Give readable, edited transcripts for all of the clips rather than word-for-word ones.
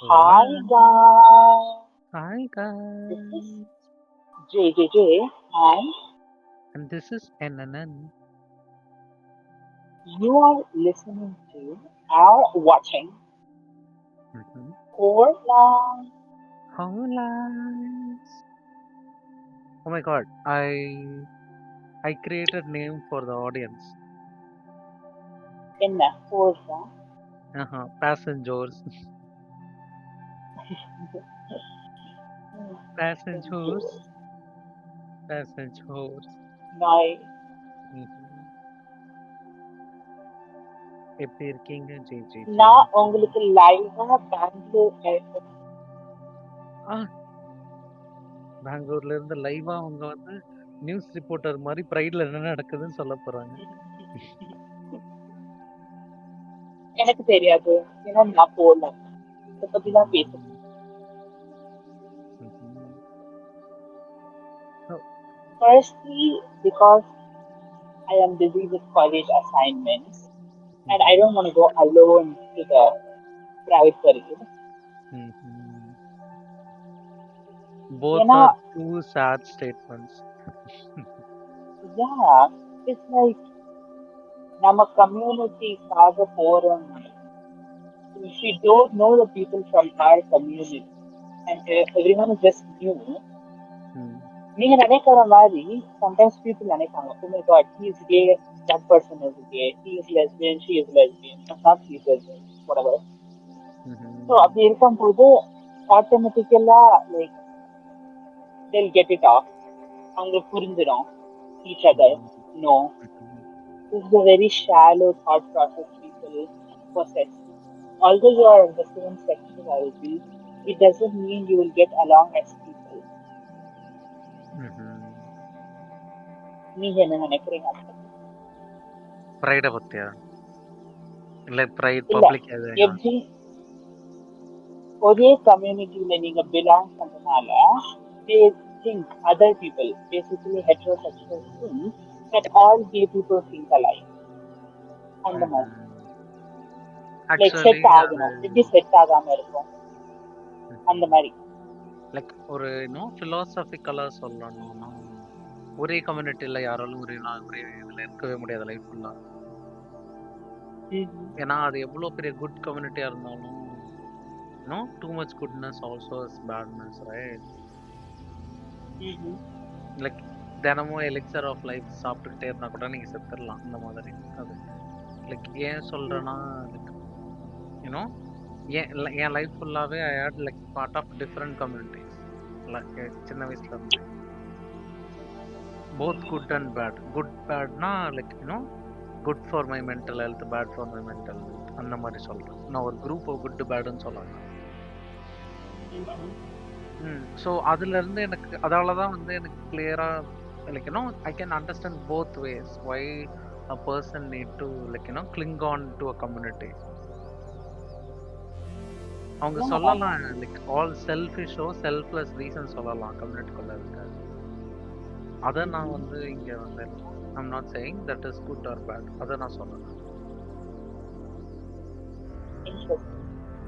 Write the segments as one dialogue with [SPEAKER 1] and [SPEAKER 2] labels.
[SPEAKER 1] Hola.
[SPEAKER 2] Hi guys,
[SPEAKER 1] Hi
[SPEAKER 2] this is
[SPEAKER 1] guys.
[SPEAKER 2] JJJ and
[SPEAKER 1] And this is NNN.
[SPEAKER 2] you are listening to or watching
[SPEAKER 1] Mm-hmm.
[SPEAKER 2] Coraline.
[SPEAKER 1] Hola. Oh my god. I created name for the audience.
[SPEAKER 2] In Forza.
[SPEAKER 1] Passengers. Passengers. Passengers.
[SPEAKER 2] Nice.
[SPEAKER 1] Mm-hmm. எப்படி இருக்கீங்க JJJ?
[SPEAKER 2] நான் உங்களுக்கு லைவா Bangalore airport
[SPEAKER 1] பெங்களூர்ல இருந்து லைவா அவங்க வந்து நியூஸ் ரிப்போர்ட்டர் மாதிரி பிரைட்ல என்ன நடக்குதுன்னு சொல்ல போறாங்க.
[SPEAKER 2] எனக்கு தெரியாது ஏன்னா நான் போகல இதை பத்தி தான் பேசுறேன்.
[SPEAKER 1] Mm-hmm. Oh.
[SPEAKER 2] Firstly, because I am busy with college assignments and I don't want to go alone to the private parade.
[SPEAKER 1] Mm-hmm. Both
[SPEAKER 2] ஏன்னா
[SPEAKER 1] are two sad statements.
[SPEAKER 2] yeah, it's like நம்ம கம்யூனிட்டிக்காக போறோம். If we don't know the people from our community and everyone is just new, நீங்க நினைக்கிற மாதிரி sometimes people நினைப்பாங்க, oh my god, he is gay, that person is gay, he is lesbian, she is lesbian, not he is lesbian, whatever. So அப்படி இருக்கும்போது ஆட்டோமேட்டிக்கலா like they'll get it off. அவங்களுக்கு புரிஞ்சிடும் each other. No, this is a very shallow thought process people possess. Although you are the same sexuality, it doesn't mean you will get along as people. நீங்க என்ன நினைக்கிறீங்க?
[SPEAKER 1] பிரைட பத்தியா இல்ல bright public
[SPEAKER 2] எப்படி ஒரே கம்யூனிட்டியில நீங்க பிலாங் பண்றதுனால they think other people, basically heterosexual, think that all gay people think alike. அந்த மாதிரி லைக் செட் ஆகணும், எப்படி செட் ஆகாம இருக்கும் அந்த மாதிரி.
[SPEAKER 1] லைக் ஒரு பிலாசபிக்கலா சொல்லணும்னா ஒரே கம்யூனிட்டியில யாராலும் ஒரே இதுல இருக்கவே முடியாது லைஃப் ஃபுல்லா. ஏன்னா அது எவ்வளவு பெரிய குட் கம்யூனிட்டியா இருந்தாலும் too much goodness also is badness, right? Like தினமும் எலிக்சர் ஆஃப் லைஃப் சாப்பிட்டுக்கிட்டே இருந்தா கூட நீங்க செத்துடலாம் அந்த மாதிரி. அது லைக் ஏன் சொல்றேன்னா லைக் என் லைஃப் ஃபுல்லாவே I had like part of different communities. சின்ன வயசுல இருந்து both good and bad. Good பேட்னா like good for my mental health, bad for my mental health அந்த மாதிரி சொல்றேன். நான் ஒரு குரூப் குட் பேடுன்னு சொல்லலாம். ஸோ அதுல இருந்து எனக்கு அதாலதான் வந்து எனக்கு கிளியரா like I can understand both ways why a person need to like cling on to a community. அவங்க சொல்லலாம் லைக் ஆல் செல்ஃபிஷோ செல்ஃப்லெஸ் ரீசன் சொல்லலாம் கம்யூனிட்டிக்குள்ள இருக்க. அதை நான் வந்து இங்க வந்து I'm not saying that is good or bad. அதை நான் சொல்லலாம்.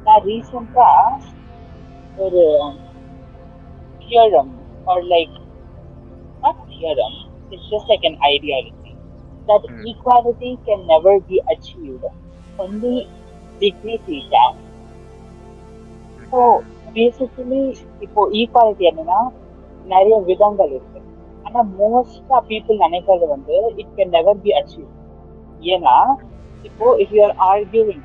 [SPEAKER 2] நான் ரீசெண்டா ஒரு theorem or like not theorem, it's just like an ideology that equality can never be achieved, only dignity can. So basically இப்போ ஈக்குவாலிட்டி என்னன்னா நிறைய விதங்கள் இருக்கு. ஆனா மோஸ்டா பீப்புள் நினைக்கிறது வந்து it can never be achieved. ஏன்னா இப்போ if you are arguing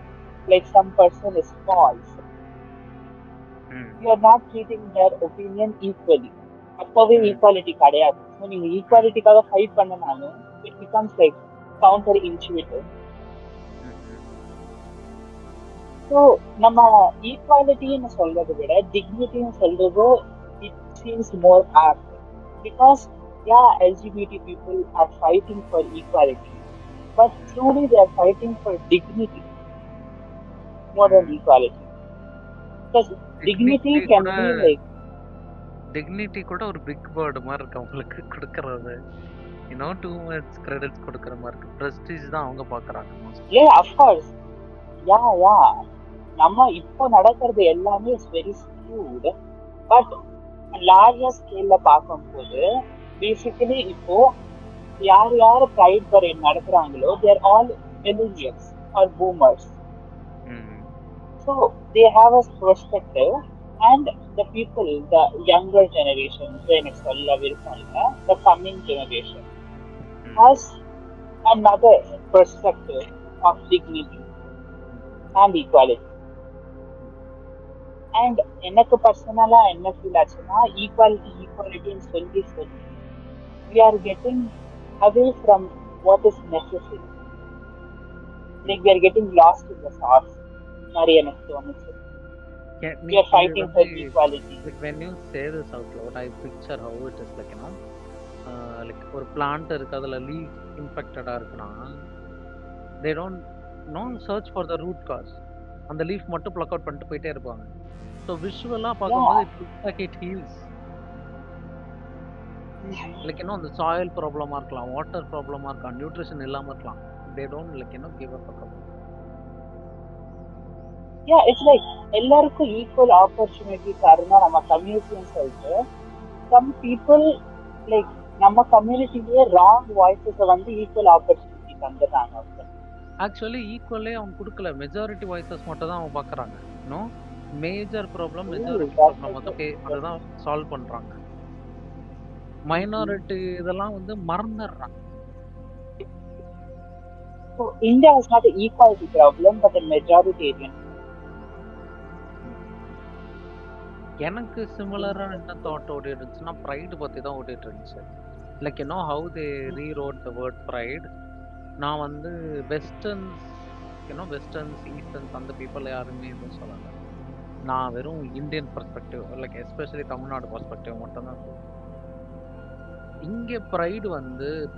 [SPEAKER 2] like some person is false, you are not treating their opinion equally. அப்பவே ஈக்குவாலிட்டி கிடையாது. ஸோ நீங்க ஈக்குவாலிட்டிக்காக ஃபைட் பண்ணனாலும் it becomes like counter intuitive. So நம்ம ஈக்குவாலிட்டின்னு சொல்றதை விட டிக்னிட்டின்னு சொல்றதோ it seems more apt because yeah, LGBT people are fighting for equality, but truly they are fighting for dignity more than equality. Because dignity can be like
[SPEAKER 1] dignity கூட ஒரு big word மாதிரி இருக்கு அவங்களுக்கு கொடுக்கறது. too much credits கொடுக்கற மாதிரி இருக்கு. prestige தான் அவங்க பார்க்கறாங்க.
[SPEAKER 2] yeah, of course. Yeah. நம்ம இப்போ நடக்கிறது எல்லாமே is very skewed. But larger ஸ்கேல்ல பார்க்கும்போது பேசிக்கலி இப்போ யார் யார் ப்ரைட் பரேட் நடத்துறாங்களோ they're all millennials or boomers. So they have a perspective, and the people, the younger generation, the coming generation has another perspective of dignity and equality. And எனக்கு பர்சனலா என்ன feel ஆச்சுன்னா, ஈக்குவாலிட்டின்னு சொல்லி we are getting away from what is necessary. Like we are getting lost in the sauce. மாதிரி எனக்கு தோணுச்சு. We are fighting for equality.
[SPEAKER 1] Like when you say this out loud, I picture how it is like, like ஒரு plant இருக்கு, அதுல leaf infected இருக்குன்னா, they don't search for the root cause. அந்த leaf மட்டும் pluck out பண்ணிட்டு போயிட்டே இருப்பாங்க. So visually பார்க்கும்போது it looks like it heals. Like the soil problem இருக்கலாம், water problem இருக்கலாம், nutrition இல்லாம இருக்கலாம். They don't give up a couple.
[SPEAKER 2] Yeah, it's like எல்லாருக்கும் ஈக்குவல் ஆப்பர்ச்சுனிட்டி தரணும் நம்ம கம்யூனிட்டின்னு சொல்லிட்டு some people like நம்ம கம்யூனிட்டிலேயே ராங் வாய்ஸஸை ஈக்குவல் ஆப்பர்ச்சுனிட்டி தந்துடுறாங்க.
[SPEAKER 1] ஆக்சுவலி ஈக்குவலே அவங்க கொடுக்கல, மெஜாரிட்டி வாய்ஸஸ் மட்டும் தான் அவங்க பார்க்குறாங்க. மேஜர் ப்ராப்ளம் மெஜாரிட்டி ப்ராப்ளம் அதுதான் சால்வ் பண்றாங்க. மைனாரிட்டி இதெல்லாம் மறந்துடுறாங்க.
[SPEAKER 2] So India is not an equality problem but a majoritarian.
[SPEAKER 1] எனக்கு சிமிலரா என்ன தாட் ஓடிட்டு இருந்துச்சுன்னா, ப்ரைடு பத்தி தான் ஓடிட்டு இருந்துச்சு. Like how they rewrote the word pride. நான் வெஸ்டர்ன்ஸ் வெஸ்டர்ன்ஸ் ஈஸ்டர்ன்ஸ் அந்த பீப்புள் யாருமே எதுவும் சொல்லலை. நான் வெறும் Indian perspective, like especially Tamil Nadu perspective மட்டும்தான் சொல்லுவேன். இங்கே ப்ரைடு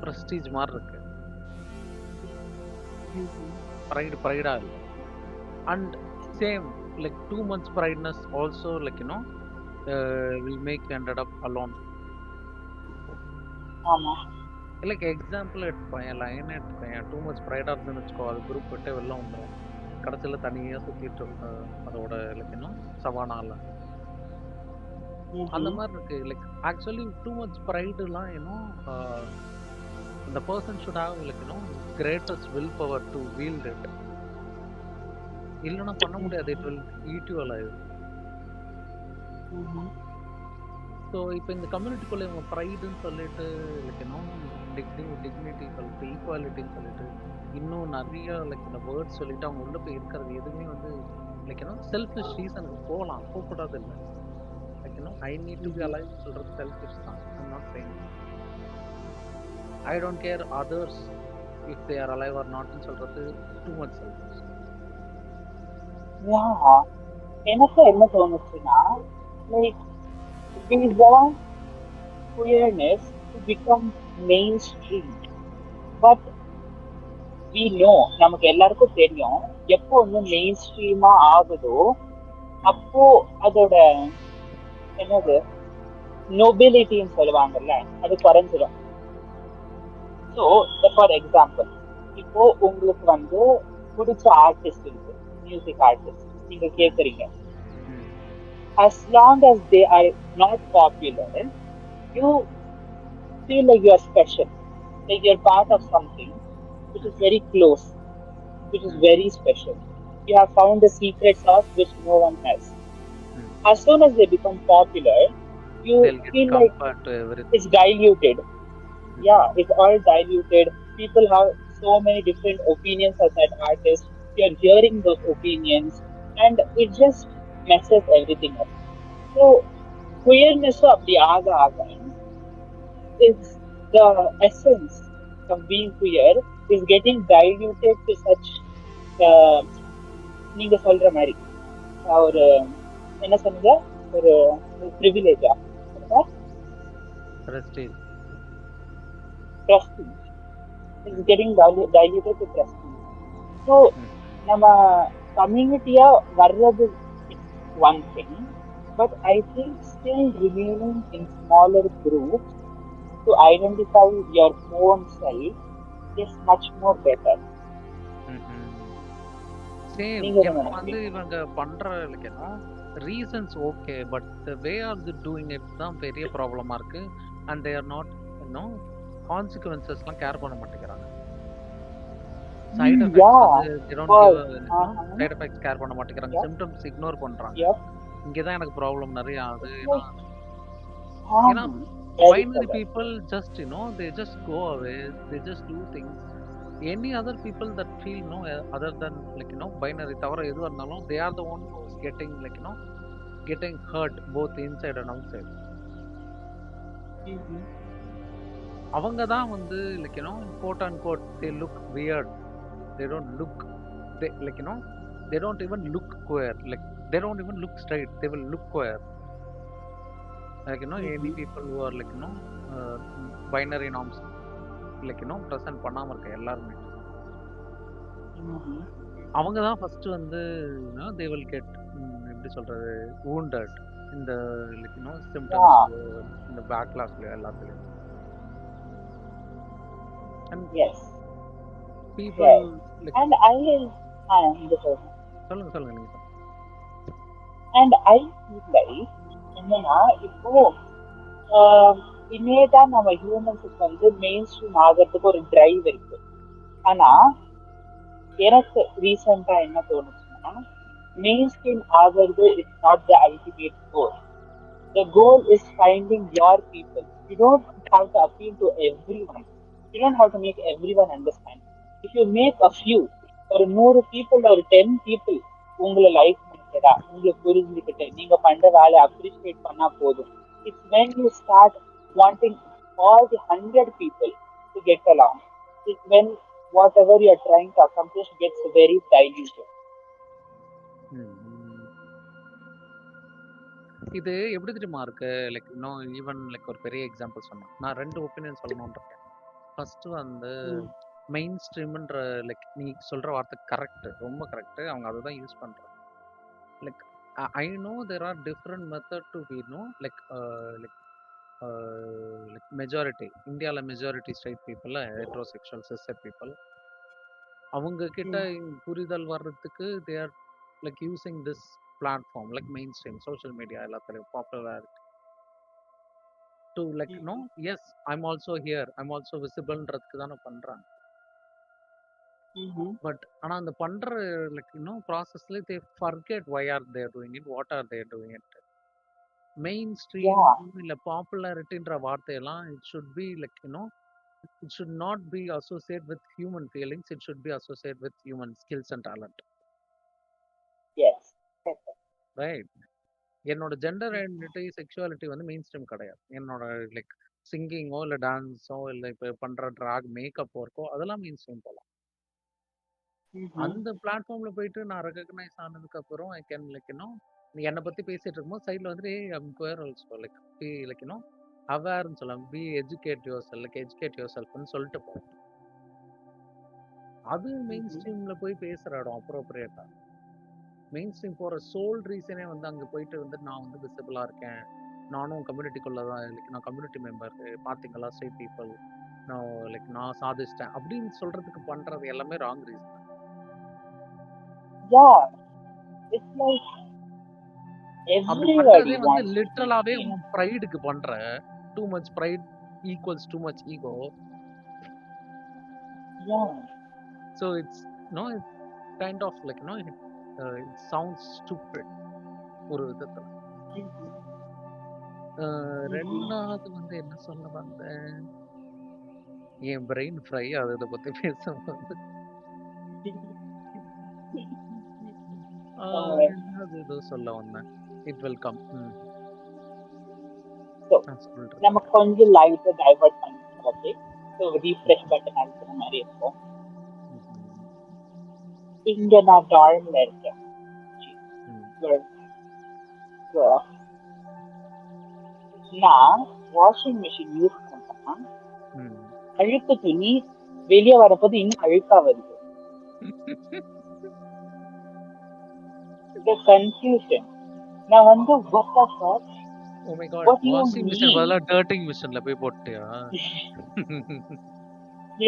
[SPEAKER 1] ப்ரெஸ்டீஜ் மாதிரி இருக்கு. ப்ரைடா இல்லை. And same like 2 months prideness also will make ended up alone. like example எடுத்துக்கோங்க, லைன் எடுத்துக்கோங்க. 2 months pride ஆகுதுன்னு வச்சுக்கோ, அது குரூப் விட்டு வெளில வந்துடும். கடைசியில் தனியாக சுற்றிட்டு அதோட சவானால அந்த மாதிரி இருக்கு. Like actually 2 months ப்ரைடுலாம் the person should have greatest willpower to wield it. இல்லைன்னா பண்ண முடியாது. It will eat you alive. So இப்போ இந்த கம்யூனிட்டிக்குள்ளே இவங்க ப்ரைடுன்னு சொல்லிட்டு டிக்னிட்டி சொல்லிட்டு ஈக்குவாலிட்டின்னு சொல்லிட்டு இன்னும் நிறைய இந்த வேர்ட்ஸ் சொல்லிட்டு அவங்க உள்ள போய் இருக்கிறது எதுவுமே செல்ஃபிஷ் ரீசனுக்கு போகக்கூடாது. இல்லை I need to be alive சொல்றது செல்ஃபிஷ் தான். I'm not saying I don't care others if they are alive or நாட்னு சொல்றது டூ மச் செல்ஃபிஷ்.
[SPEAKER 2] எனக்கு என்ன தோணுச்சுன்னா, like we want queerness to become mainstream, but we know, நமக்கு எல்லாருக்கும் தெரியும், எப்போ மெயின் ஸ்ட்ரீமா ஆகுதோ அப்போ அதோட என்னது நோபிலிட்டின்னு சொல்லுவாங்கல்ல, அது குறைஞ்சிடும். ஸோ ஃபார் எக்ஸாம்பிள், இப்போ உங்களுக்கு பிடிச்ச ஆர்டிஸ்ட் இருக்கு, மியூசிக் ஆர்டிஸ்ட், நீங்க கேக்குறீங்க. As long as they are not popular, you feel like you are special, like you are part of something which is very close, which is very special. You have found the secret sauce which no one has. As soon as they become popular, you feel like it's diluted. Yeah, it's all diluted. People have so many different opinions of that artist. You are hearing those opinions and it just messes everything up. So queerness apdi aga is the essence of being queer is getting diluted to such நீங்க சொல்ற மாதிரி ஒரு என்ன சொன்னீங்க, ஒரு privilege
[SPEAKER 1] prestige
[SPEAKER 2] is getting diluted to prestige. So நம்ம கம்யூனிட்டியா வர்றது one thing, but I think still remaining in smaller groups to identify your own self is much more better.
[SPEAKER 1] Same
[SPEAKER 2] நீங்க என்ன
[SPEAKER 1] எனக்கு வந்து
[SPEAKER 2] நினைக்கிறீங்க?
[SPEAKER 1] இவங்க பண்ற reasons okay, but the way of the doing it தான் பெரிய ப்ராப்ளமா இருக்கு. அண்ட் தே ஆர் நாட் இன்னும் கான்சிக்வன்சஸ்லாம் கேர் பண்ண மாட்டேங்கிறாங்க. சைடு எஃபெக்ட்ஸ்
[SPEAKER 2] Yeah,
[SPEAKER 1] வந்து they don't give
[SPEAKER 2] uh-huh.
[SPEAKER 1] Side effects care பண்ண மாட்டேங்கிறாங்க.
[SPEAKER 2] Yep,
[SPEAKER 1] சிம்டம்ஸ் இக்னோர் பண்றாங்க.
[SPEAKER 2] yep.
[SPEAKER 1] இங்க தான் எனக்கு ப்ராப்ளம் நிறைய ஆகுது.
[SPEAKER 2] It's
[SPEAKER 1] ஏன்னா
[SPEAKER 2] like,
[SPEAKER 1] ஏன்னா
[SPEAKER 2] very
[SPEAKER 1] binary
[SPEAKER 2] correct.
[SPEAKER 1] people just they just go away, they just do things. Any other people that feel other than binary தவிர எதுவா இருந்தாலும் they are the one who's getting getting hurt both inside and outside.
[SPEAKER 2] Mhm.
[SPEAKER 1] அவங்க தான் வந்து quote unquote they look weird, they don't look they they don't even look queer, they don't even look straight, they will look queer. Any people who are binary norms present பண்ணாம இருக்க எல்லாருமே
[SPEAKER 2] Mhm.
[SPEAKER 1] அவங்க தான் first வந்து they will get எப்படி சொல்றது wounded இந்த symptoms இந்த பேக்லாஷ்ல எல்லாத்துலயும். And
[SPEAKER 2] Yes,
[SPEAKER 1] people
[SPEAKER 2] yes. And I will, இந்த சொல்றேன்.
[SPEAKER 1] சொல்லுங்க நீங்க.
[SPEAKER 2] And I feel like என்னன்னா இப்போ இன்னேதான் நம்ம ஹியூமன்ஸுக்கு வந்து மெயின் ஸ்ட்ரீம் ஆகிறதுக்கு ஒரு டிரைவ் இருக்கு. ஆனா எனக்கு ரீசெண்டா என்ன தோணுச்சுன்னா மெயின் ஸ்ட்ரீம் ஆகிறது it's not the ultimate goal. The goal is finding your people. You don't have to appeal to everyone. You don't have to make everyone understand. If you make a few, ஒரு 100 people or 10 people உங்களை like பண்ணிக்கிறா, உங்களை புரிஞ்சுக்கிட்டு நீங்க பண்ற வேலை appreciate பண்ணா போதும். It's when you start wanting all the 100 people to get along. It's when whatever you are trying to accomplish gets very diluted.
[SPEAKER 1] இது எப்படி தெரியுமா இருக்கு ஈவன் ஒரு பெரிய எக்ஸாம்பிள் சொன்னேன். நான் 2 ஒப்பீனியன் சொல்லணும்னு இருக்கேன். ஃபர்ஸ்ட் வந்து மெயின் ஸ்ட்ரீம்ன்ற நீ சொல்ற வார்த்தை கரெக்ட், ரொம்ப கரெக்ட். அவங்க அதை தான் யூஸ் பண்றாங்க. I know there are different method to be majority இந்தியால majority straight people, heterosexual sister people, அவங்க கிட்ட புரிதல் வர்றதுக்கு they are using this platform mainstream social media எல்லாத்தையும் popularity to yes I'm also here, I'm also visible ன்றதுக்கு தான பண்றாங்க. But ஆனா அந்த பண்ற processல they forget why are they doing it, what are they doing it. mainstream இல்ல popularityன்ற வார்த்தையெல்லாம் it should be it should not be associated with human feelings, it should be associated with human skills and talent.
[SPEAKER 2] Yes,
[SPEAKER 1] right. என்னோட gender identity sexuality வந்து main stream கிடையாது. என்னோட சிங்கிங்கோ இல்லை டான்ஸோ இல்லை இப்போ பண்ற ட்ராக் மேக்கப் ஒர்க்கோ அதெல்லாம் மெயின் ஸ்ட்ரீம் போகலாம். அந்த பிளாட்ஃபார்ம்ல போயிட்டு நான் ரெகக்னைஸ் ஆனதுக்கு அப்புறம் ஐ கேன் நீ என்னை பத்தி பேசிட்டு இருக்கும்போது சைட்ல வந்துட்டு ஐம் குயர் ஆல்சோ அவேர்னு சொல்லலாம், be educate yourself, educate your செல்ஃப்னு சொல்லிட்டு போகும். அது மெயின் ஸ்ட்ரீம்ல போய் பேசுற இடம் அப்ரோப்ரியேட்டா. மெயின் ஸ்ட்ரீம் போகிற சோல் ரீசனே வந்து அங்கே போயிட்டு வந்து நான் வந்து விசிபிளாக இருக்கேன், நானும் கம்யூனிட்டிக்குள்ளே தான் நான் கம்யூனிட்டி மெம்பர், பார்த்தீங்களா ஸ்ட்ரெயிட் பீப்புள், நான் நான் சாதிச்சிட்டேன் அப்படின்னு சொல்கிறதுக்கு பண்ணுறது எல்லாமே ராங் ரீசன். அப்படி பண்ணுறதே வந்து லிட்ரலாகவே உன் ப்ரைடுக்கு பண்ணுற. Too much pride equals too much ego. So it's kind of it sounds stupid ஒரு விதத்துல. ரெண்டாவது வந்து என்ன சொல்ல வந்தேன், என் பிரெயின் ஃப்ரை அதை பத்தி பேசும்போது ஏதோ சொல்ல வந்தேன். It will come.
[SPEAKER 2] நம்ம கொஞ்சம் லைட்டா டைவர்ட் பண்ணிக்கலாம். ஓகே, சோ ரீஃப்ரெஷ் பட்டன் அழுத்துற மாதிரி இருக்கும். இங்க நான் டார்ம்ல இருக்கேன். நான் வாஷிங் மிஷின் யூஸ் பண்ணா அழுக்கு துணி வெளியே வரப்போது இன்னும் அழுக்கா வருது. கன்ஃபியூஷன். நான் வந்து
[SPEAKER 1] Oh my god, washing machine பதிலா dirting machineல போய் போட்டியா?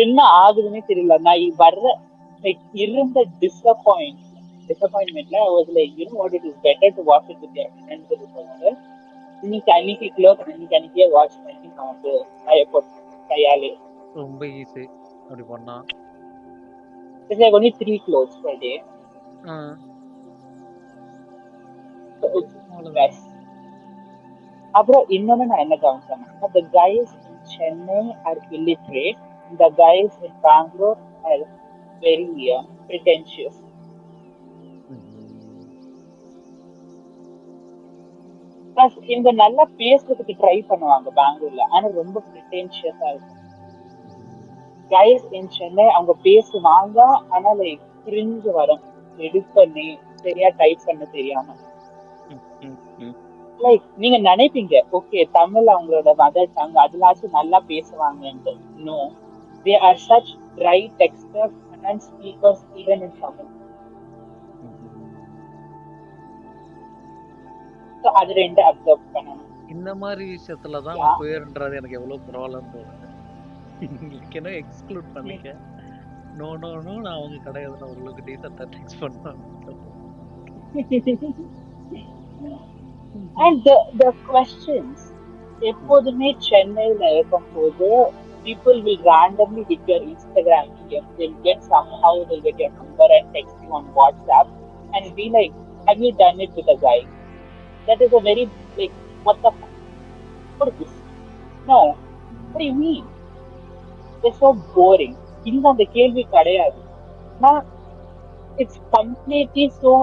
[SPEAKER 2] என்ன ஆகுதுன்னே தெரியல. நான் வர்ற இருந்த disappoint disappointment. I was like, you know what, it is better to watch it with your friends or something. இன்னைக்கு close அன்னைக்கே வாட்ச் பண்ணி நான் வந்து கையாலே.
[SPEAKER 1] ரொம்ப ஈஸி அப்படி பண்ணா.
[SPEAKER 2] It's like only 3 clothes per day. So it's best. அப்புறம் இன்னொன்னு நான் என்ன கவனிச்சேன்னா, the guys in Chennai are illiterate, the guys in Bangalore are very pretentious. Plus இவங்க நல்லா பேசுறதுக்கு ட்ரை பண்ணுவாங்க பெங்களூர்ல, ஆனா ரொம்ப pretentious-ஆ இருக்கும். guys in Chennai அவங்க பேசுவாங்க, ஆனா லைக் கிரிஞ்சு வரும், எடிட் பண்ணி சரியா டைப் பண்ண தெரியாம. லைக் நீங்க நினைப்பீங்க ஓகே தமிழ் அவங்களோட மதர் டங், அதுலாச்சும் நல்லா பேசுவாங்கன்னு. No, they are such dry texters and speakers even in Tamil. So அது ரெண்டு அப்சர்வ் பண்ணணும்.
[SPEAKER 1] இந்த மாதிரி விஷயத்துல தான் பேர்ன்றது எனக்கு எவ்வளவு பரவாயில்லன்னு தோணுது. என்ன எக்ஸ்க்ளூட் பண்ணிக்க, நோ நோ நோ நான் அவங்க கிடையாது, நான் உங்களுக்கு டீசெண்டா டெக்ஸ்ட் பண்ணுவேன்.
[SPEAKER 2] And the questions எப்போதுமே சென்னையில இருக்கும்போது people will randomly hit your Instagram DM, they'll get somehow, they'll get your number and text you on WhatsApp and be like, have you done it with a guy? That is a very like, what the fuck? What is this? No, what do you mean? It's so boring. இங்க அந்த கேள்வி கிடையாது. It's completely so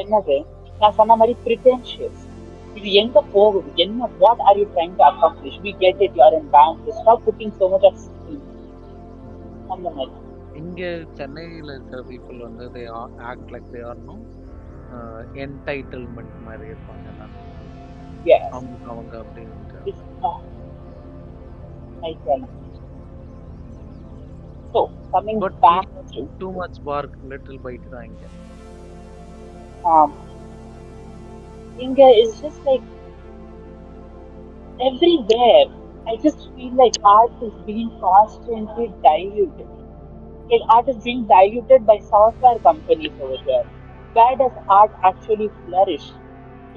[SPEAKER 2] என்னது நான் சொன்ன மாதிரி pretentious. இது எங்க போகுது, என்ன, what are you trying to accomplish? We get it, you are in bank, stop putting so much of skill. அந்த மாதிரி
[SPEAKER 1] இங்க சென்னையில இருக்கிற people வந்து they act like they are no entitlement மாதிரி இருப்பாங்க.
[SPEAKER 2] yes,
[SPEAKER 1] அவங்க அப்படி
[SPEAKER 2] so coming back to
[SPEAKER 1] too much bark little bite தான் இங்க.
[SPEAKER 2] Inga is just like everywhere. I just feel like art is being constantly diluted. Like art is being diluted by software companies over here. Where does art actually flourish?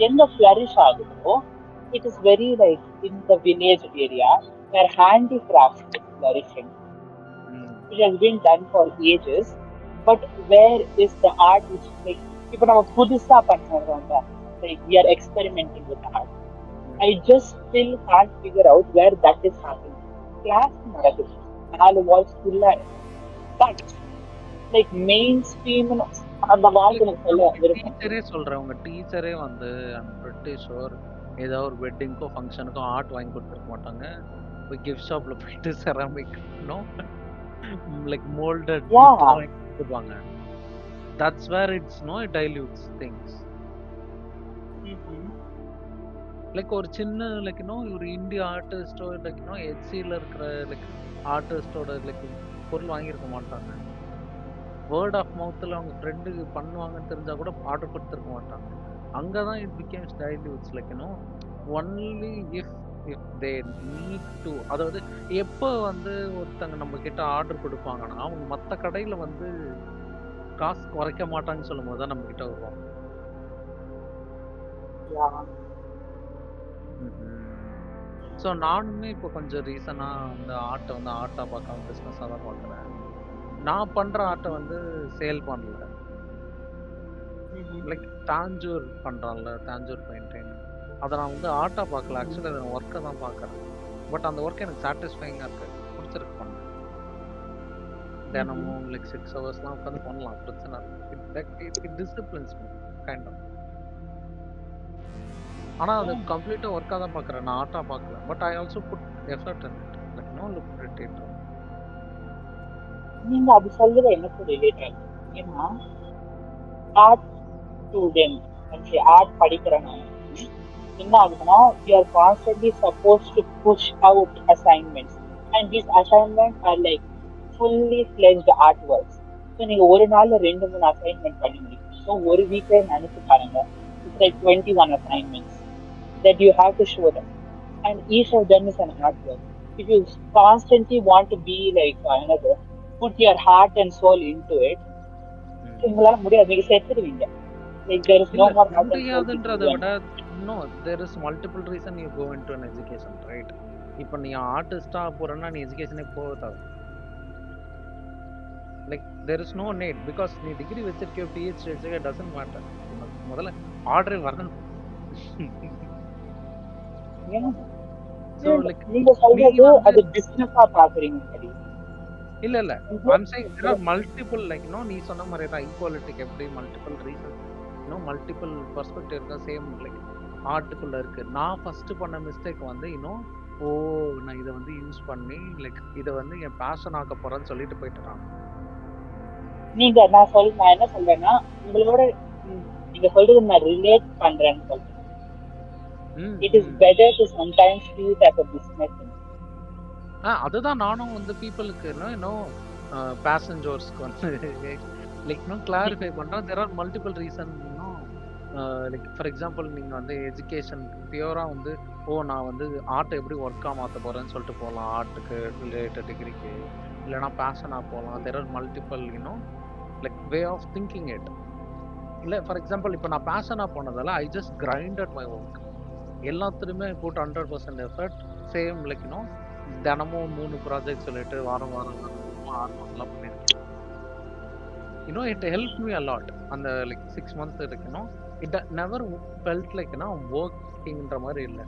[SPEAKER 2] Enga flourish agudo, it is very like in the village area where handicraft is flourishing. It has been done for ages, but where is the art which like ipo nama pudusa pannradanga? Like we are experimenting with art. I just still can't figure out where that is happening. Class நடக்குது, 4 walls full ஆ இருக்கு, but like mainstream அந்த வாழ்க்கை எனக்கு சொல்ல
[SPEAKER 1] டீச்சரே சொல்றேன், உங்க டீச்சரே வந்து I'm pretty sure ஏதாவது ஒரு வெட்டிங்க்கோ ஃபங்க்ஷனுக்கோ ஆர்ட் வாங்கி கொடுத்துருக்க மாட்டாங்க. போய் கிஃப்ட் ஷாப்ல போயிட்டு செராமிக் நோ லைக் மோல்டட் வாங்கி கொடுத்துருவாங்க. That's where it's no, it dilutes things. Like ஒரு சின்ன லைக் ஒரு இந்திய ஆர்டிஸ்டோ லைக் எச்சியில் இருக்கிற லைக் ஆர்டிஸ்டோட லைக் பொருள் வாங்கியிருக்க மாட்டாங்க. வேர்ட் ஆஃப் மவுத்தில் அவங்க ஃப்ரெண்டுக்கு பண்ணுவாங்கன்னு தெரிஞ்சா கூட ஆர்டர் கொடுத்துருக்க மாட்டாங்க. அங்கே தான் it becomes dilutes like only if they need to. அதாவது எப்போ வந்து ஒருத்தங்க நம்ம கிட்ட ஆர்டர் கொடுப்பாங்கன்னா அவங்க மற்ற கடையில் வந்து காசு குறைக்க மாட்டாங்கன்னு சொல்லும் போது தான் நம்ம கிட்ட வருவாங்க. ஸோ நானுமே இப்போ கொஞ்சம் ரீசனாக அந்த ஆர்ட்டை வந்து ஆர்ட்டாக பார்க்காம பிஸ்னஸாக தான் பார்க்குறேன். நான் பண்ணுற ஆர்ட்டை வந்து சேல் பண்ணல. லைக் தாஞ்சூர் பண்ணுறான்ல, தாஞ்சூர் பெயிண்டிங், அதை நான் வந்து ஆர்ட்டாக பார்க்கல, ஆக்சுவலி அதை ஒர்க்கை தான் பார்க்குறேன். பட் அந்த ஒர்க் எனக்கு சாட்டிஸ்ஃபைங்காக இருக்குது, பிடிச்சிருக்கு பண்ணேன். தினமும் லைக் 6 ஹவர்ஸ்லாம் உட்காந்து பண்ணலாம், பிரச்சனை இல்லை. It disciplines kind of. ஆனால் அது கம்ப்ளீட்டாக ஒர்க்காக தான் பார்க்குறேன், நான் ஆர்ட்டாக பார்க்கல. But I also put effort in it, like no look irritate.
[SPEAKER 2] நீங்க அது சொல்றது எனக்கு ரிலேட் ஆகுது. ஏன்னா ஆர்ட் ஸ்டூடெண்ட் அண்ட் ஆர்ட் படிக்கிறவங்க என்ன ஆகுதுன்னா, you are constantly suppose to push out assignments and these assignments are like fully fledged art works. So நீங்க ஒரு நாள்ல 2-3 அசைன்மெண்ட் பண்ணி முடியும். ஸோ ஒரு வீக்ல நினைச்சு பாருங்க, it's like 21 assignments that you have to show them, and each of them is an artwork. If you constantly want to be like another, put your heart and soul into it, உங்களால முடியாது, நீங்க செத்துடுவீங்க. Like there is no
[SPEAKER 1] இல்ல
[SPEAKER 2] more nothing for you to
[SPEAKER 1] முடியாதுன்றத
[SPEAKER 2] do.
[SPEAKER 1] விட no there is multiple reason you go into an education right. இப்போ நீ ஆர்டிஸ்டா போறேன்னா நீ எஜுகேஷனே போக தேவை. Like there is no need because நீ டிகிரி வச்சிருக்க பிஹெச்டி வச்சிருக்க டசன்ட் மேட்டர். முதல்ல ஆர்டரே வரணும்.
[SPEAKER 2] Yeah.
[SPEAKER 1] ஸோ லைக்
[SPEAKER 2] நீங்க
[SPEAKER 1] நீ
[SPEAKER 2] சொல்றது
[SPEAKER 1] வந்து
[SPEAKER 2] அது பிசினஸா பாக்குறீங்க சரி.
[SPEAKER 1] இல்ல இல்ல I'm saying there are multiple like no நீ சொன்ன மாதிரி தான் ஈக்குவாலிட்டிக்கு எப்படி multiple reason no multiple perspective இருக்கா சேம் லைக் ஆர்ட்டுக்குள்ள இருக்கு. நான் ஃபர்ஸ்ட் பண்ண மிஸ்டேக் வந்து இன்னும் ஓ நான் இதை வந்து யூஸ் பண்ணி லைக் இதை வந்து என் பேஷன் ஆக்க போறேன்னு சொல்லிட்டு போயிட்டு
[SPEAKER 2] நீங்க நான் என்ன சொல்றேன்னா உங்களோட நீங்க சொல்றது நான் ரிலேட் பண்றேன்னு சொல்றேன். It is better to sometimes see it as a business.
[SPEAKER 1] அதுதான் நானும் வந்து பீப்புளுக்கு இன்னும் பேசஞ்சர்ஸ்க்கு வந்து லைக் இன்னும் கிளாரிஃபை பண்றேன். There are multiple reason. Like for example நீங்க வந்து எஜுகேஷன் பியூரா வந்து நான் வந்து ஆர்ட்டை எப்படி ஒர்க்கா மாற்ற போறேன்னு சொல்லிட்டு போகலாம். ஆர்ட்டுக்கு ரிலேட்டட் டிகிரிக்கு இல்லைனா பேஷனா போகலாம். There are multiple like way of thinking it. இல்லை ஃபார் எக்ஸாம்பிள் இப்போ நான் பேஷனா போனதால I just grinded my work. எல்லாத்துலையுமே போட்டு 100% எஃபர்ட் சேம் லைக் தினமும் 3 ப்ராஜெக்ட் சொல்லிட்டு வாரம் 6 மாதம்லாம் பண்ணியிருக்கேன். இட் ஹெல்ப் மீ அலாட். அந்த லைக் 6 months இருக்கணும். இட் நெவர் ஃபெல்ட் லைக் ஒர்க்கிங்ன்ற மாதிரி இல்லை.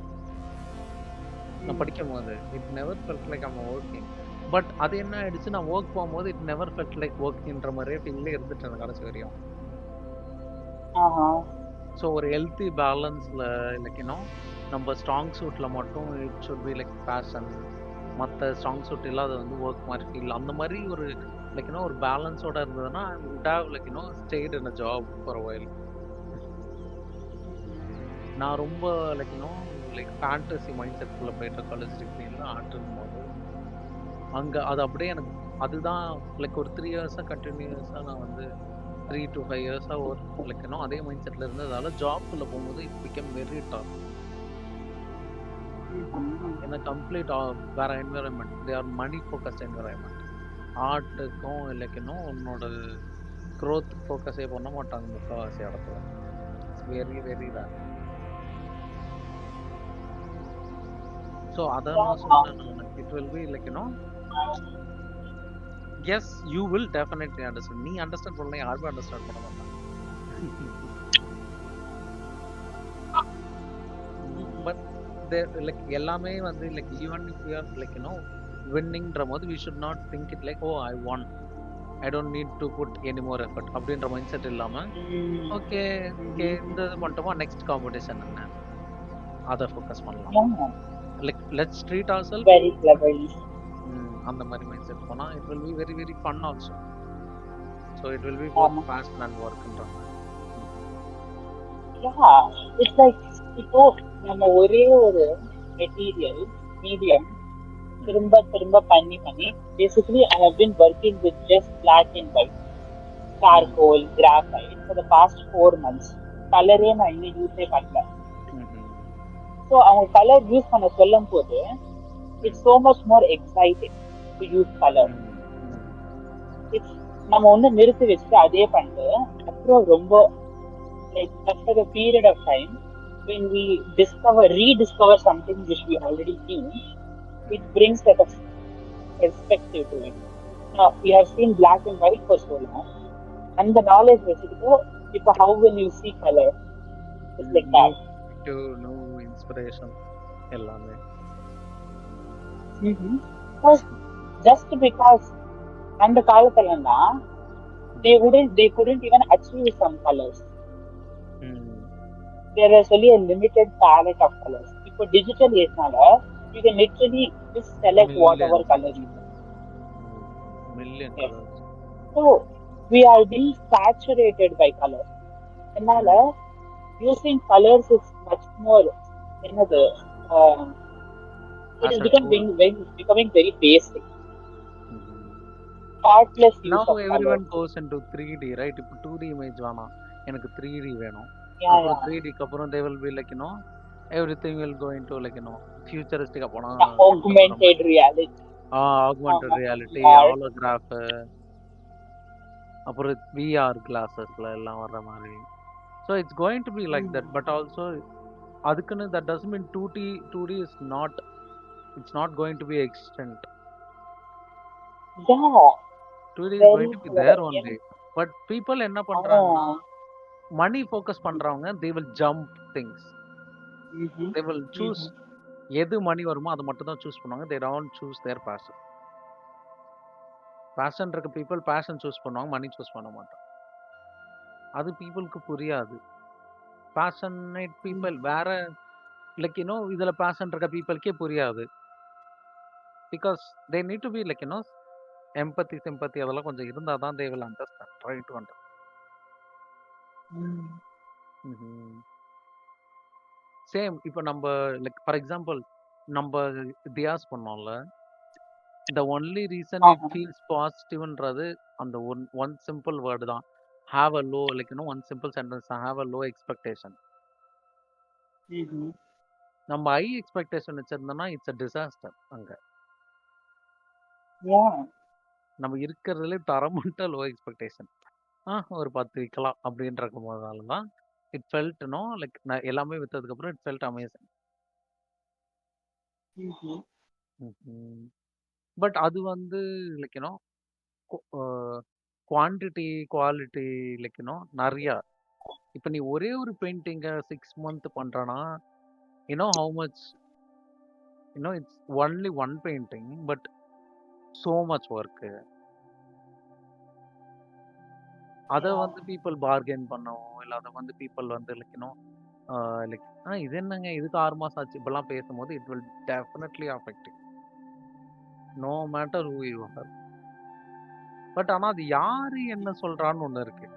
[SPEAKER 1] நான் படிக்கும் போது it never felt like I'm working. But அது என்ன ஆயிடுச்சு, நான் ஒர்க் போகும்போது இட் நெவர் ஃபெல்ட் லைக் ஒர்க்கிங்ன்ற மாதிரியே ஃபீல்லே இருந்துட்டு கடைசி வரையும். ஸோ ஒரு ஹெல்த்தி பேலன்ஸில் லைக் நம்ம ஸ்ட்ராங் சூட்டில் மட்டும் it should be like passion, மற்ற ஸ்ட்ராங் சூட் இல்லாத வந்து ஒர்க் மாதிரி ஃபீல், அந்த மாதிரி ஒரு லைக் ஒரு பேலன்ஸோட இருந்ததுன்னா would have like stayed in a job for a while. நான் ரொம்ப லைக் ஃபேண்டசி மைண்ட் செட்குள்ளே போயிட்ட காலேஜ் டிகிரியில் ஆர்ட்டும் போது அங்கே அது அப்படியே எனக்கு அதுதான் லைக் ஒரு 3 yearsஸாக கண்டினியூஸாக நான் வந்து 3 to 5 yearsஸாக ஒர்க் லைக் அதே மைண்ட் செட்டில் இருந்ததால ஜாப்குள்ளே போகும்போது இட் பிகம் வெரி டாப். ஏன்னா கம்ப்ளீட் வேற environment, they are money focused environment. ஆர்ட்டுக்கும் லைக் உன்னோட க்ரோத் ஃபோக்கஸே பண்ண மாட்டாங்க முக்கால்வாசி இடத்துல. It's very very rare. So அதை நான் சொன்னேன், it will be like as you will definitely understand. நீ அண்டர்ஸ்டாண்ட் பண்ணலாம், யாருமே அண்டர்ஸ்டாண்ட் பண்ண மாட்டாங்க. பட் லைக் எல்லாமே வந்து like even if you are like வின்னிங்ன்ற போது we should not think it like I won, I don't need to put any more effort அப்படின்ற mind set இல்லாம ஓகே இந்த மட்டுமா நெக்ஸ்ட் காம்படிஷன் என்ன அதை ஃபோக்கஸ் பண்ணலாம். Like let's treat ourselves
[SPEAKER 2] very cleverly.
[SPEAKER 1] அந்த மாதிரி மைண்ட் செட் போனா it will be very very fun also. So it will be both passion and workன்ற.
[SPEAKER 2] Yeah, it's like இப்போ நம்ம ஒரே ஒரு மெட்டீரியல் மீடியம் திரும்ப திரும்ப பண்ணி basically I have been working with just black and white, charcoal, graphite for the past 4 months. கலரே நான் இன்னும் யூஸே பண்ணல. ஸோ அவங்க கலர் யூஸ் பண்ண சொல்லும் போது it's so much more exciting to use color. நம்ம ஒன்று நிறுத்தி வச்சுட்டு அதே பண்ணிட்டு அப்புறம் ரொம்ப like after a period of time when we rediscover something which we already knew, it brings like a perspective to it. Now we have seen black and white for so long, and the knowledge basically, how will you see color? It's like that.
[SPEAKER 1] To know inspiration ellame.
[SPEAKER 2] Just because and the kaalathalla they couldn't even achieve some colors. There is only a limited palette of colors. இப்போ digital age nala you can literally just select whatever color you want.
[SPEAKER 1] Million colors.
[SPEAKER 2] So we are being saturated by colors. Adnala using colors is much more it is becoming very basic. Artless use
[SPEAKER 1] now
[SPEAKER 2] of
[SPEAKER 1] everyone
[SPEAKER 2] colors.
[SPEAKER 1] goes into 3D, right? இப்போ 2D image வேணாம், எனக்கு 3D வேணும்.
[SPEAKER 2] Yeah.
[SPEAKER 1] 3D க்கு அப்புறம் they will be like everything will go into like futuristic போனா
[SPEAKER 2] augmented reality.
[SPEAKER 1] augmented reality, holograph. அப்புறம் VR கிளாஸஸ்ல எல்லாம் வர்ற மாதிரி. So it's going to be like that. But also அதுக்குன்னு that doesn't mean 2D is not, it's not going to be extent.
[SPEAKER 2] Yeah,
[SPEAKER 1] 2D is
[SPEAKER 2] very
[SPEAKER 1] going to be
[SPEAKER 2] clever.
[SPEAKER 1] there only. But people என்ன பண்றாங்கன்னா, மணி focus பண்றவங்க they will jump things. They will choose எது மணி வருமோ அதை மட்டும் தான் choose பண்ணுவாங்க. they don't choose their passion. Passion இருக்க பீப்புள் பேஷன் சூஸ் பண்ணுவாங்க, மணி சூஸ் பண்ண மாட்டாங்க. அது பீப்புளுக்கு புரியாது. பேஷனேட் பீப்புள் வேற, லைக் யூனோ இதுல பேஷன் இருக்க பீப்புளுக்கே புரியாது. Because they need to be like you know empathy sympathy அதெல்லாம் கொஞ்சம் இருந்தா தான் they will understand, try to understand. Same இப்போ நம்ம லைக் ஃபார் எக்ஸாம்பிள் நம்ம தியாஸ் பண்ணோம்ல, the only reason it feels positiveன்றது அந்த ஒன் சிம்பிள் வேர்டு தான். have a low, like you know, one simple sentence, have a low expectation. நம்ம high expectation வச்சிருந்தோம்னா it's a disaster. அங்க நம்ம இருக்கிறதுல தரமட்ட லோ எக்ஸ்பெக்டேஷன், ஒரு 10 விற்கலாம் அப்படின்ற போதால தான் இட் ஃபெல்ட் நோ லைக் எல்லாமே வித்ததுக்கு அப்புறம் இட் ஃபெல்ட் அமேசிங். பட் அது வந்து like you know quantity quality like you know நிறையா. இப்போ நீ ஒரே ஒரு பெயிண்டிங்கை 6 month பண்றனா, you know how much, you know it's only one painting but so much work. அதை வந்து பீப்புள் பார்கெயின் பண்ணவும் இல்லை அதை வந்து பீப்புள் வந்து லைக் யூனோ லைக் இது என்னங்க இதுக்கு 6 மாசம் ஆச்சு இப்பெல்லாம் பேசும்போது it will definitely affect no matter who you are. But ஆனால் அது யாரு என்ன சொல்றான்னு ஒன்று இருக்கு,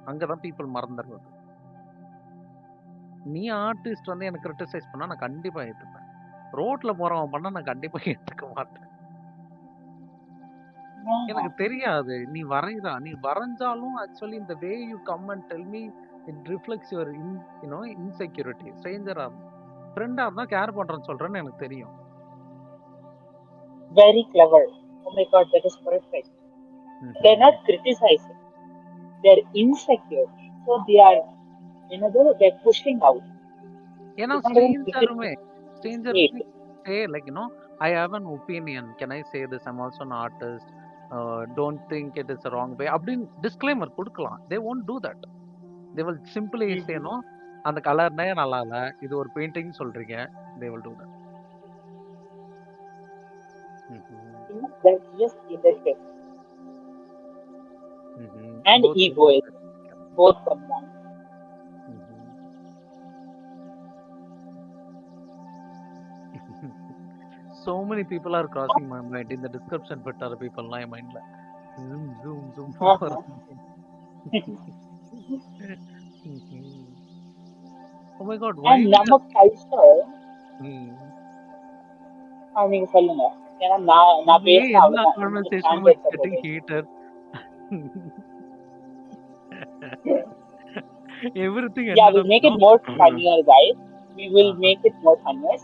[SPEAKER 1] அங்கதான் பீப்புள் மறந்துடுறது. நீ ஆர்டிஸ்ட் வந்து எனக்கு கிரிட்டிசைஸ் பண்ணா நான் கண்டிப்பா ஏற்றுப்பேன், ரோட்ல போறவன் பண்ணா நான் கண்டிப்பா ஏற்றுக்க மாட்டேன். எனக்கு தெரியாது நீ வரைகிறா, நீ வரைஞ்சாலும் ஆக்சுவலி இந்த way you come and tell me it reflects your you know insecurity. ஸ்ட்ரேஞ்சரா ஃப்ரெண்டா இருந்தா கேர் பண்றேன்னு சொல்றேன்னு எனக்கு தெரியும்.
[SPEAKER 2] Very clever. Oh my god, that is perfect. They're not criticizing, they're insecure, so they are, you know, they're pushing out.
[SPEAKER 1] ஏன்னா ஸ்ட்ரேஞ்சருமே say like you know I have an opinion, can I say this, I'm also an artist, don't think it is a wrong way அப்படின் disclaimer கொடுக்கலாம். they won't do that. they will simply say no, அந்த கலர்னே நல்லா இல்ல, இது ஒரு painting சொல்றீங்க, they will do that.
[SPEAKER 2] That's just leadership and egoism, both combined.
[SPEAKER 1] So many people are crossing my mind in the description but other people my mind la zoom oh my god, why
[SPEAKER 2] and நம்ம culture நீங்க சொல்லுங்க, ஏன்னா நான் பேசின அவ்வளவுதான்
[SPEAKER 1] conversation is getting heated. everything
[SPEAKER 2] yeah, we'll make it more funnier guys, we will make it more funnier,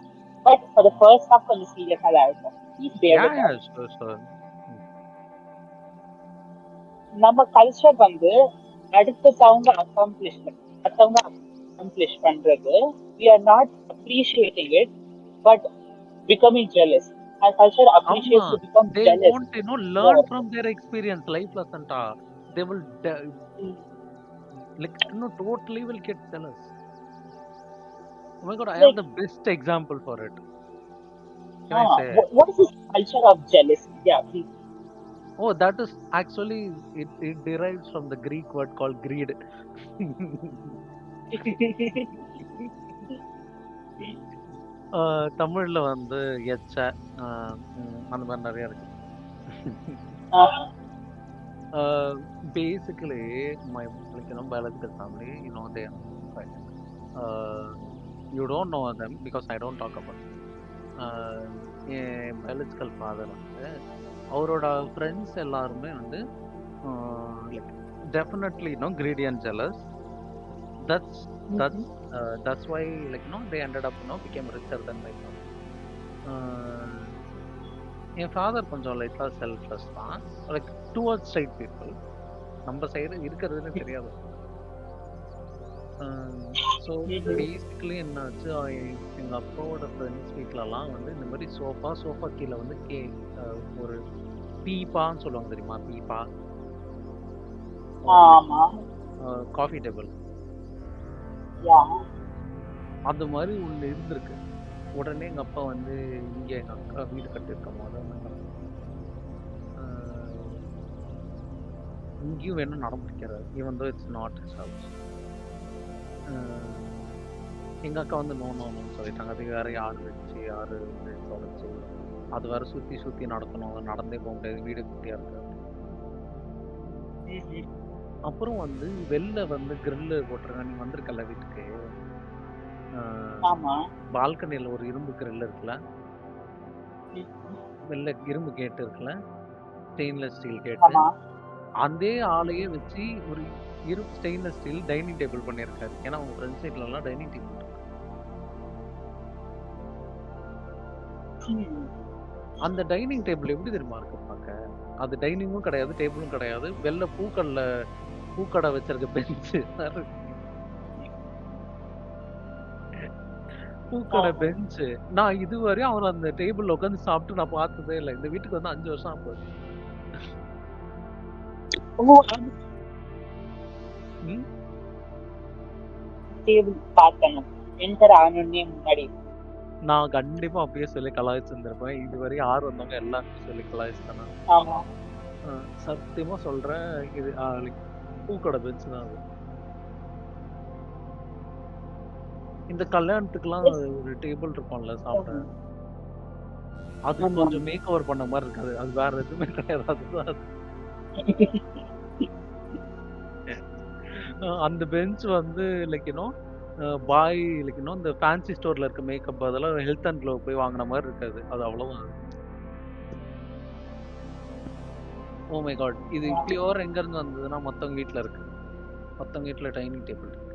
[SPEAKER 2] but for the first half கொஞ்சம் சீரியஸா தான் இருக்கும். Please bear with us.
[SPEAKER 1] Sure.
[SPEAKER 2] நம்ம கல்ச்சர் வந்து அடுத்தவங்க அக்கம்ப்ளிஷ் பண்றது, we are not appreciating it but becoming jealous. Our culture appreciates to become
[SPEAKER 1] they
[SPEAKER 2] jealous.
[SPEAKER 1] They want, you know, learn from their experience, life lesson ta. They will like you know totally will get jealous. Oh my god, I have the best example for it. Can I say
[SPEAKER 2] what is this culture of jealousy? Yeah, please.
[SPEAKER 1] Oh, that is actually it derives from the Greek word called greed. தமிழ்ல வந்து எச்ச அந்த மாதிரி நிறைய இருக்கு. Basically my like you know biological family, you know, they you don't know them because I don't talk about N biological father வந்து அவரோட friends எல்லாருமே வந்து definitely you know greedy and jealous. That's why like you know they ended up you know became richer than my father. N father கொஞ்சம் லைட்டா selfless தான், like towards straight people. நம்ம side இருக்கிறதுன்னு தெரியாது. ஸோ பேசிக்கலி என்னாச்சு, எங்கள் அப்பாவோட friends வீட்டிலலாம் வந்து இந்த மாதிரி சோஃபா கீழே வந்து ஒரு பீப்பான்னு சொல்லுவாங்க தெரியுமா? பீப்பா
[SPEAKER 2] ஆமா
[SPEAKER 1] காஃபி டேபிள்
[SPEAKER 2] யா
[SPEAKER 1] அந்த மாதிரி ஒன்று இருந்திருக்கு. உடனே எங்கள் அப்பா வந்து இங்கே எங்கள் அக்கா வீடு கட்டியிருக்கும் போது இங்கேயும் வேணும் நடம் பிடிக்கிறாரு. Even though it's not his house. எங்கள் அக்கா வந்து நோன்னு சொல்லிட்டாங்க. அது வேற யார் வச்சு யார் வந்து தொலைச்சி அது வேற சுற்றி நடக்கணும், நடந்தே போக முடியாது, வீடு குட்டியாக இருக்கு. அப்புறம் வந்து வெளில வந்து கிரில்லு போட்டிருக்காங்க. நீ வந்திருக்கல வீட்டுக்கு, பால்கனியில் ஒரு இரும்பு கிரில் இருக்குல்ல, வெளில இரும்பு கேட்டு இருக்குல்ல, ஸ்டெயின்லெஸ் ஸ்டீல் கேட்டு, அதே ஆளையே வச்சு ஒரு ஸ்டெயின்லெஸ் ஸ்டீல் டைனிங் டேபிள் பண்ணியிருக்காரு. ஏன்னா அவங்க ஃப்ரெண்ட் சைட்லலாம் டைனிங் டேபிள் இருக்கு. அந்த டைனிங் டேபிள் எப்படி தெரியுமா இருக்கு பார்க்க? அது டைனிங்கும் கிடையாது, டேபிளும் கிடையாது, வெள்ளை பூக்கடை வச்சிருக்க பெஞ்சு, பூக்கடை பெஞ்சு. நான் இதுவரையும் அவர் அந்த டேபிள் உட்காந்து சாப்பிட்டு நான் பார்த்ததே இல்லை. இந்த வீட்டுக்கு வந்து 5 வருஷம் ஆகுது. நான் கண்டிப்பா அப்பயே சொல்லி கலாய்ச்சிருந்திருப்பேன். இதுவரை யார் வந்தாங்க எல்லாரும் சொல்லி கலாய்ச்சிட்டேன். சத்தியமா சொல்றேன், இது பூக்கடை பெஞ்சு தான் அது. இந்த கல்யாணத்துக்குலாம் ஒரு டேபிள் இருக்கும்ல சாப்பிட, அது கொஞ்சம் மேக் ஓவர் பண்ண மாதிரி இருக்காது, அது வேற எதுவுமே கிடையாது, அதுதான் அது. அந்த பெஞ்ச் வந்து லைக் பாய் லைக் இந்த ஃபேன்சி ஸ்டோர்ல இருக்க மேக்கப் அதெல்லாம் ஹெல்த் அண்ட் க்ளோ போய் வாங்கின மாதிரி இருக்காது, அது அவ்வளவுதான். ஓ மை காட், இது இப்படி ஓவர் எங்க இருந்து வந்ததுன்னா மத்தவங்க வீட்டுல இருக்கு, மத்தவங்க வீட்டுல டைனிங் டேபிள் இருக்கு.